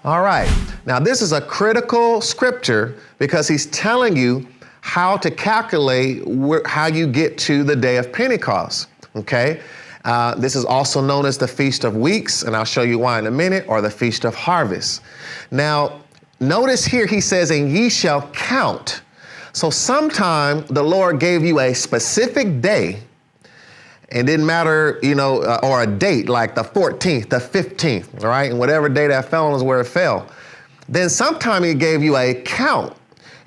All right. Now, this is a critical scripture because he's telling you how to calculate how you get to the day of Pentecost, okay? This is also known as the Feast of Weeks, and I'll show you why in a minute, or the Feast of Harvest. Now, notice here he says, and ye shall count. So sometime the Lord gave you a specific day. It didn't matter, or a date like the 14th, the 15th, all right? And whatever day that fell on is where it fell. Then sometime he gave you a count.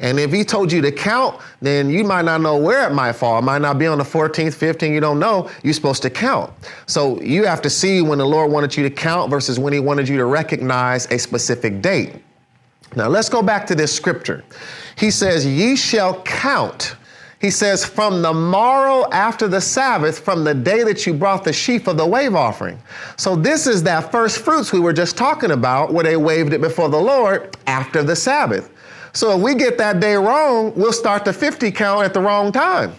And if he told you to count, then you might not know where it might fall. It might not be on the 14th, 15th, you don't know. You're supposed to count. So you have to see when the Lord wanted you to count versus when he wanted you to recognize a specific date. Now let's go back to this scripture. He says, ye shall count. He says, from the morrow after the Sabbath, from the day that you brought the sheaf of the wave offering. So this is that first fruits we were just talking about, where they waved it before the Lord after the Sabbath. So if we get that day wrong, we'll start the 50 count at the wrong time.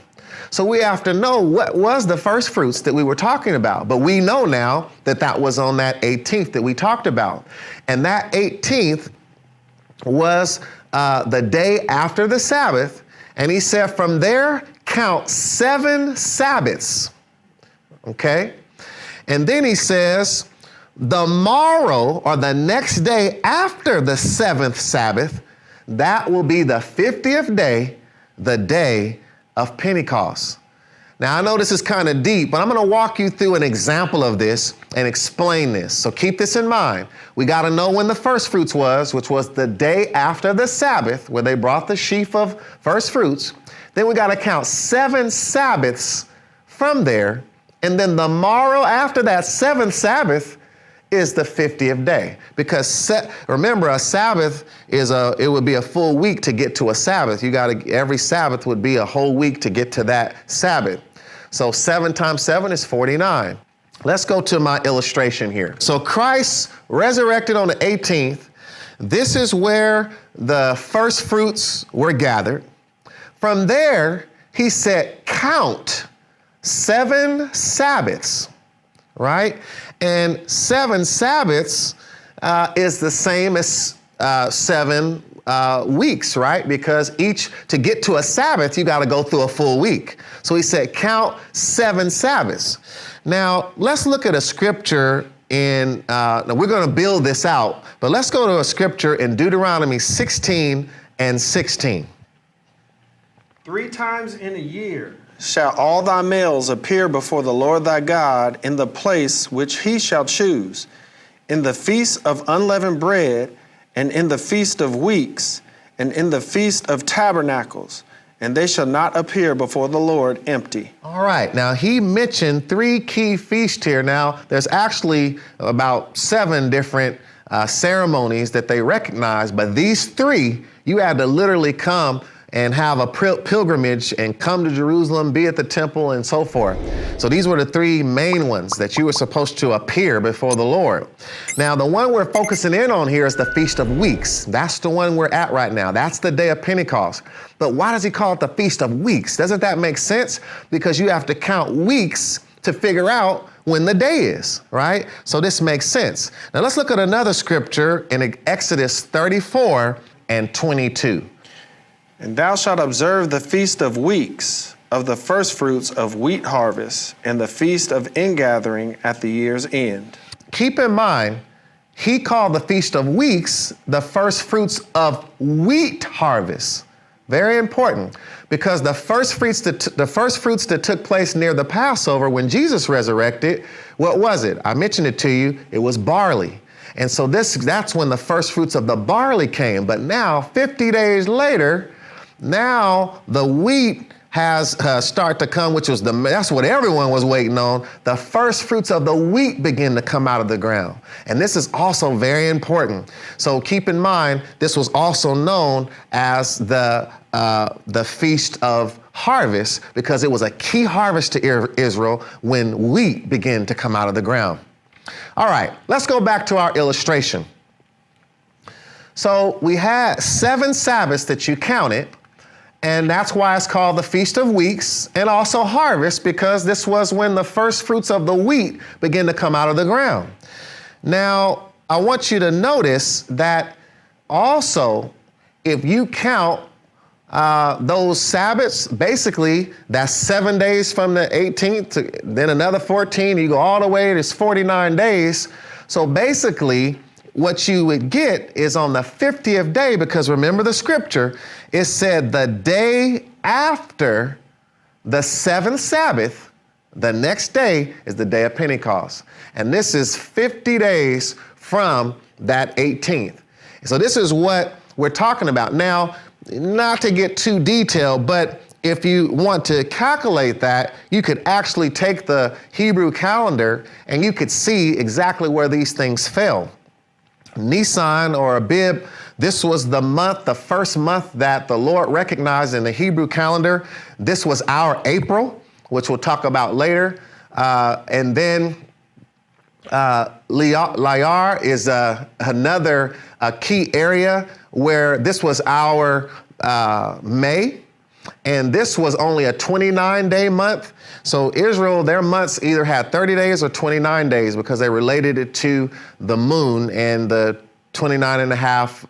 So we have to know what was the first fruits that we were talking about. But we know now that that was on that 18th that we talked about. And that 18th was the day after the Sabbath. And he said, from there, count 7 Sabbaths, okay? And then he says, the morrow, or the next day after the 7th Sabbath, that will be the 50th day, the day of Pentecost. Now, I know this is kind of deep, but I'm going to walk you through an example of this and explain this. So keep this in mind. We got to know when the first fruits was, which was the day after the Sabbath, where they brought the sheaf of first fruits. Then we got to count 7 Sabbaths from there. And then the morrow after that 7th Sabbath is the 50th day. Because remember, a Sabbath it would be a full week to get to a Sabbath. Every Sabbath would be a whole week to get to that Sabbath. So 7 times 7 is 49. Let's go to my illustration here. So Christ resurrected on the 18th. This is where the first fruits were gathered. From there, he said, count 7 Sabbaths, right? And 7 Sabbaths is the same as 7 weeks, right? Because to get to a Sabbath, you got to go through a full week. So he said, count 7 Sabbaths. Now, let's look at a scripture now we're going to build this out, but let's go to a scripture in Deuteronomy 16 and 16. 3 times in a year shall all thy males appear before the Lord thy God in the place which he shall choose, in the feast of unleavened bread, and in the feast of weeks, and in the feast of tabernacles, and they shall not appear before the Lord empty. All right. Now, he mentioned 3 key feasts here. Now, there's actually about 7 different ceremonies that they recognize, but these 3, you had to literally come and have a pilgrimage and come to Jerusalem, be at the temple, and so forth. So these were the 3 main ones that you were supposed to appear before the Lord. Now, the one we're focusing in on here is the Feast of Weeks. That's the one we're at right now. That's the day of Pentecost. But why does he call it the Feast of Weeks? Doesn't that make sense? Because you have to count weeks to figure out when the day is, right? So this makes sense. Now let's look at another scripture in Exodus 34 and 22. And thou shalt observe the feast of weeks, of the firstfruits of wheat harvest, and the feast of ingathering at the year's end. Keep in mind, he called the Feast of Weeks the first fruits of wheat harvest. Very important, because the first fruits that took place near the Passover when Jesus resurrected, what was it? I mentioned it to you. It was barley. And so that's when the first fruits of the barley came. But now, 50 days later, now the wheat has started to come, that's what everyone was waiting on. The first fruits of the wheat begin to come out of the ground. And this is also very important. So keep in mind, this was also known as the Feast of Harvest, because it was a key harvest to Israel when wheat began to come out of the ground. All right, let's go back to our illustration. So we had 7 Sabbaths that you counted. And that's why it's called the Feast of Weeks, and also harvest, because this was when the first fruits of the wheat began to come out of the ground. Now, I want you to notice that also, if you count those Sabbaths, basically that's 7 days from the 18th to then another 14, you go all the way, it's 49 days. So basically what you would get is on the 50th day, because remember the scripture, it said the day after the seventh Sabbath, the next day is the day of Pentecost. And this is 50 days from that 18th. So this is what we're talking about. Now, not to get too detailed, but if you want to calculate that, you could actually take the Hebrew calendar and you could see exactly where these things fell. Nisan or Abib, this was the month, the first month that the Lord recognized in the Hebrew calendar. This was our April, which we'll talk about later. And then Layar is another key area where this was our May, and this was only a 29-day month. So Israel, their months either had 30 days or 29 days because they related it to the moon and the 29 and a half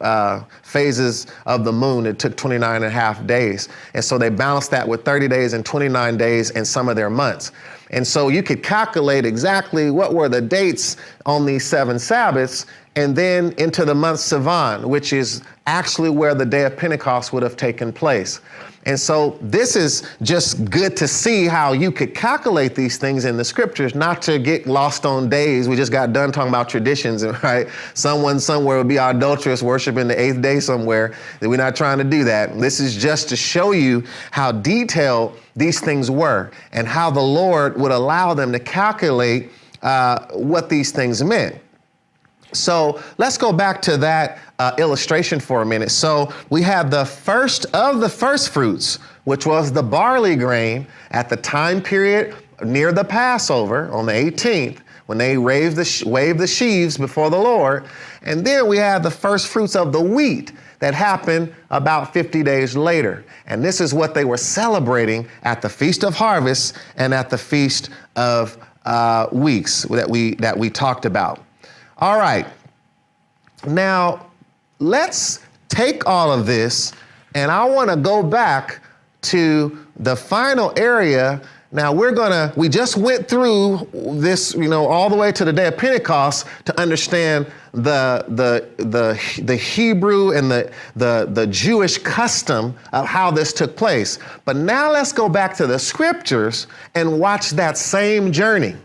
phases of the moon. It took 29 and a half days. And so they balanced that with 30 days and 29 days in some of their months. And so you could calculate exactly what were the dates on these 7 Sabbaths, and then into the month Sivan, which is actually where the day of Pentecost would have taken place. And so this is just good to see how you could calculate these things in the scriptures, not to get lost on days. We just got done talking about traditions, right? Someone somewhere would be idolatrous, worshiping the 8th day somewhere. We're not trying to do that. This is just to show you how detailed these things were and how the Lord would allow them to calculate what these things meant. So let's go back to that illustration for a minute. So we have the first of the first fruits, which was the barley grain at the time period near the Passover on the 18th, when they waved the sheaves before the Lord. And then we have the first fruits of the wheat that happened about 50 days later. And this is what they were celebrating at the Feast of Harvest and at the Feast of Weeks that we talked about. All right, now let's take all of this, and I want to go back to the final area. Now we just went through this, all the way to the day of Pentecost to understand the Hebrew and the Jewish custom of how this took place. But now let's go back to the scriptures and watch that same journey.